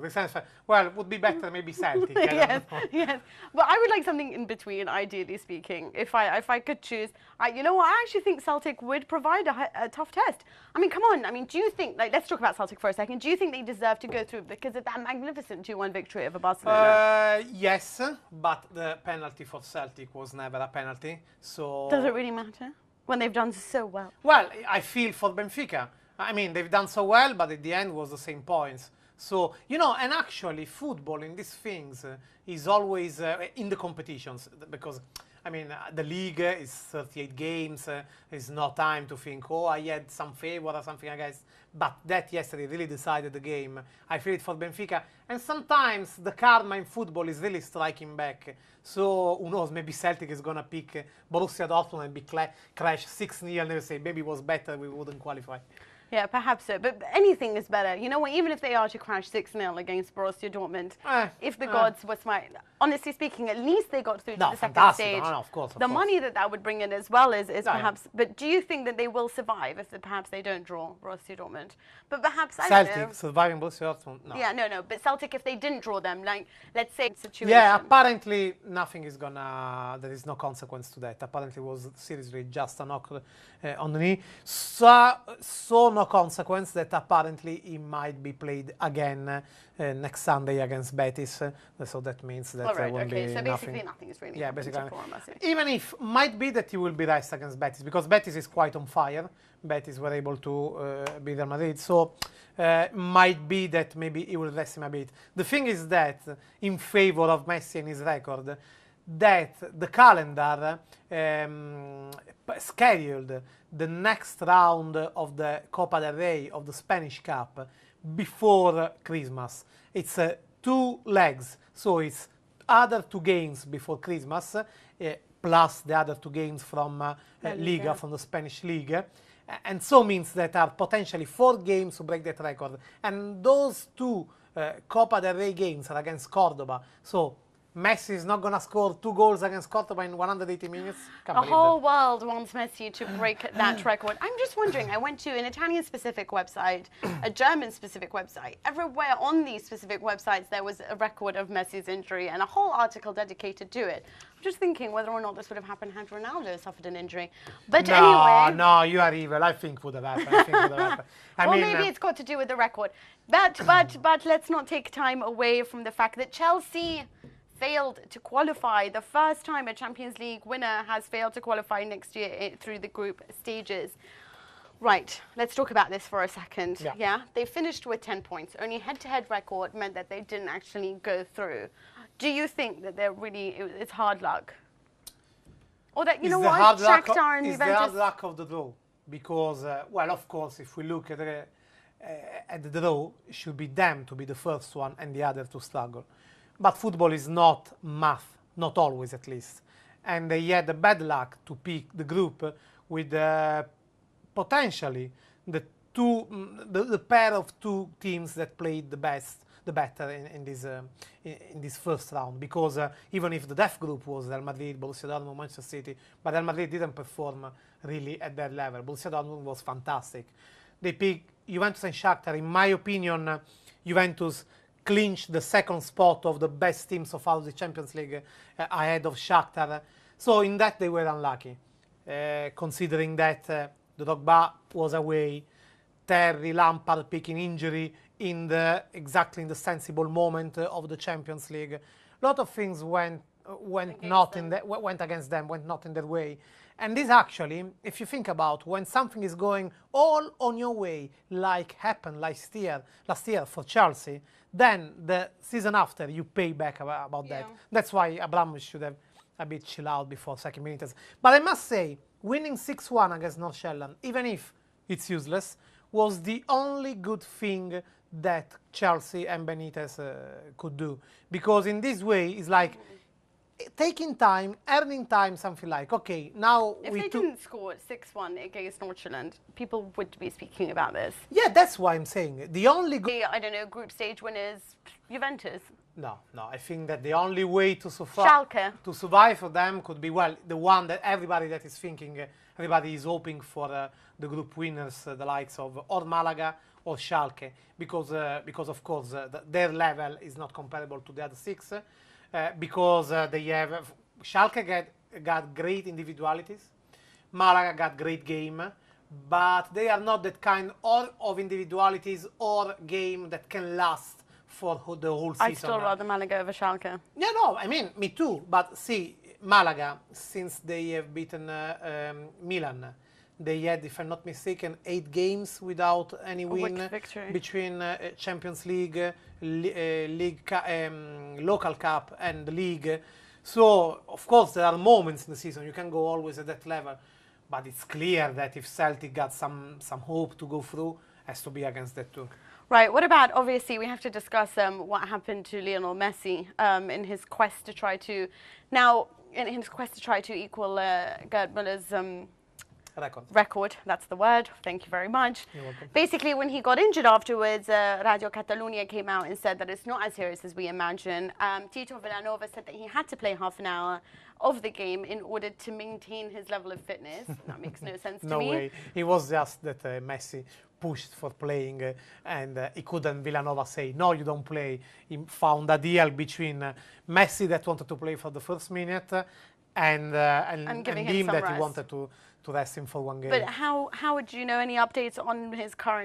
B: Well, it would be better maybe Celtic.
A: Yes, yes. But I would like something in between, ideally speaking. If I could choose, you know what? I actually think Celtic would provide a tough test. I mean, come on. I mean, do you think? Let's talk about Celtic for a second. Do you think they deserve to go through because of that magnificent 2-1 victory over Barcelona?
B: Yes, but the penalty for Celtic was never a penalty. So
A: does it really matter when they've done so well?
B: Well, I feel for Benfica. I mean, they've done so well, but at the end was the same points. So, and actually football in these things is always in the competitions because, I mean, the league is 38 games. There's no time to think, oh, I had some favor or something like that. But that yesterday really decided the game. I feel it for Benfica. And sometimes the karma in football is really striking back. So, who knows, maybe Celtic is going to pick Borussia Dortmund and be crash 6-0 and they will say, maybe it was better, we wouldn't qualify.
A: Yeah, perhaps so. But anything is better. You know what? Even if they are to crash 6-0 against Borussia Dortmund, if the gods were smart, honestly speaking, at least they got through to the second stage.
B: No, of course.
A: The money that would bring in as well is perhaps. But do you think that they will survive if perhaps they don't draw Borussia Dortmund? But perhaps I don't know.
B: Celtic surviving Borussia Dortmund? No.
A: Yeah, no. But Celtic, if they didn't draw them, like let's say situation.
B: Yeah, apparently nothing is gonna. There is no consequence to that. Apparently, it was seriously just a knock on the knee. So no consequence that apparently he might be played again next Sunday against Betis. So that means that there won't be
A: so
B: nothing.
A: Basically nothing is really
B: basically.
A: for
B: Even if might be that he will be rest against Betis because Betis is quite on fire. Betis were able to beat Real Madrid, so might be that maybe he will rest him a bit. The thing is that in favor of Messi and his record, that the calendar scheduled the next round of the Copa del Rey of the Spanish Cup before Christmas. It's 2 legs, so it's other 2 games before Christmas, plus the other 2 games from Liga, from the Spanish League. And so means that are potentially 4 games to break that record. And those 2 Copa del Rey games are against Cordoba. So Messi is not going to score 2 goals against Cordoba in 180 minutes.
A: The whole world wants Messi to break that record. I'm just wondering, I went to an Italian-specific website, a German-specific website. Everywhere on these specific websites, there was a record of Messi's injury and a whole article dedicated to it. I'm just thinking whether or not this would have happened had Ronaldo suffered an injury. But anyway...
B: No, you are evil. I think it would have happened.
A: Well, maybe it's got to do with the record. But let's not take time away from the fact that Chelsea failed to qualify. The first time a Champions League winner has failed to qualify next year through the group stages. Right, let's talk about this for a second. Yeah? They finished with 10 points. Only head-to-head record meant that they didn't actually go through. Do you think that it's hard luck? Or that, you know what, Shakhtar and Juventus...
B: It's the hard luck of the draw. Because, well, of course, if we look at the draw, it should be them to be the first one and the other to struggle. But football is not math, not always at least. And they had the bad luck to pick the group with potentially the pair of 2 teams that played the better in this first round. Because even if the death group was Real Madrid, Borussia Dortmund, Manchester City, but Real Madrid didn't perform really at that level. Borussia Dortmund was fantastic. They picked Juventus and Shakhtar. In my opinion, Juventus clinched the second spot of the best team so far of the Champions League ahead of Shakhtar. So in that they were unlucky, considering that Drogba was away, Terry, Lampard picking injury exactly in the sensible moment of the Champions League. A lot of things went not in their way. And this actually, if you think about when something is going all on your way, like happened last year for Chelsea, then the season after you pay back about that. That's why Abramovich should have a bit chill out before second minutes. But I must say, winning 6-1 against Nordsjaelland, even if it's useless, was the only good thing that Chelsea and Benitez could do. Because in this way, it's like taking time, earning time, something like, okay, now
A: if they didn't score 6-1 against Nordsjaelland, people would be speaking about this.
B: Yeah, that's why I'm saying the only good.
A: I don't know, group stage winners, Juventus.
B: No, I think that the only way to survive for them could be, well, the one that everybody that is thinking, everybody is hoping for the group winners, the likes of or Malaga or Schalke, because of course their level is not comparable to the other 6, because they have Schalke got great individualities, Malaga got great game, but they are not that kind of individualities or game that can last for the whole season.
A: I'd still rather Malaga over Schalke.
B: Yeah, no, I mean, me too. But see, Malaga, since they have beaten Milan, they had, if I'm not mistaken, 8 games without any win between Champions League, local cup and the league. So, of course, there are moments in the season. You can go always at that level. But it's clear that if Celtic got some hope to go through, has to be against that too.
A: Right, what about, obviously, we have to discuss what happened to Lionel Messi in his quest to try to, equal Gerd Muller's record, that's the word, thank you very much.
B: You're welcome.
A: Basically, when he got injured afterwards, Radio Catalunya came out and said that it's not as serious as we imagine. Tito Villanova said that he had to play half an hour of the game in order to maintain his level of fitness. That makes no sense to me.
B: No way. It was just that Messi pushed for playing and he couldn't, Villanova, say, no, you don't play. He found a deal between Messi that wanted to play for the first minute and
A: giving
B: him
A: some
B: that
A: rest.
B: he wanted to rest him for one game.
A: But how would you know any updates on his current